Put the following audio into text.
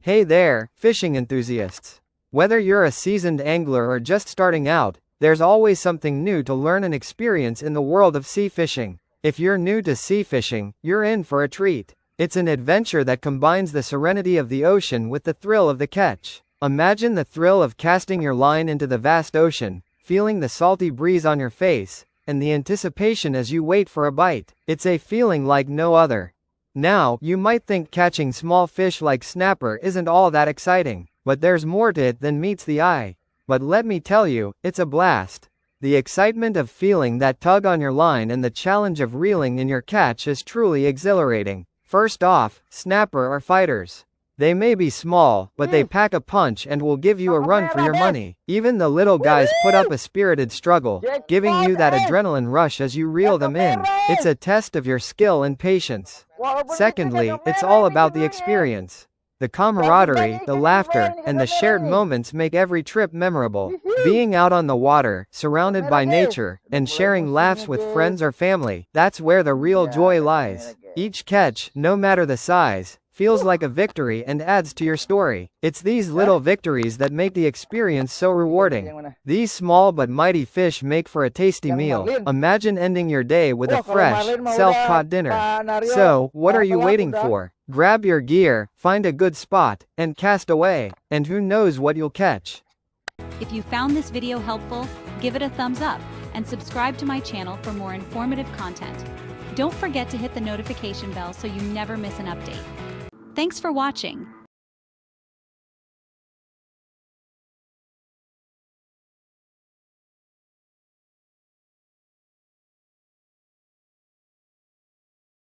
Hey there, fishing enthusiasts. Whether you're a seasoned angler or just starting out, there's always something new to learn and experience in the world of sea fishing. If you're new to sea fishing, you're in for a treat. It's an adventure that combines the serenity of the ocean with the thrill of the catch. Imagine the thrill of casting your line into the vast ocean, feeling the salty breeze on your face, and the anticipation as you wait for a bite. It's a feeling like no other. Now, you might think catching small fish like snapper isn't all that exciting, but there's more to it than meets the eye. But let me tell you, it's a blast. The excitement of feeling that tug on your line and the challenge of reeling in your catch is truly exhilarating. First off, snapper are fighters. They may be small, but they pack a punch and will give you a run for your money. Even the little guys put up a spirited struggle, giving you that adrenaline rush as you reel them in. It's a test of your skill and patience. Secondly, it's all about the experience. The camaraderie, the laughter, and the shared moments make every trip memorable. Being out on the water, surrounded by nature, and sharing laughs with friends or family, that's where the real joy lies. Each catch, no matter the size, feels like a victory and adds to your story. It's these little victories that make the experience so rewarding. These small but mighty fish make for a tasty meal. Imagine ending your day with a fresh, self-caught dinner. So, what are you waiting for? Grab your gear, find a good spot, and cast away. And who knows what you'll catch. If you found this video helpful, give it a thumbs up and subscribe to my channel for more informative content. Don't forget to hit the notification bell so you never miss an update. Thanks for watching.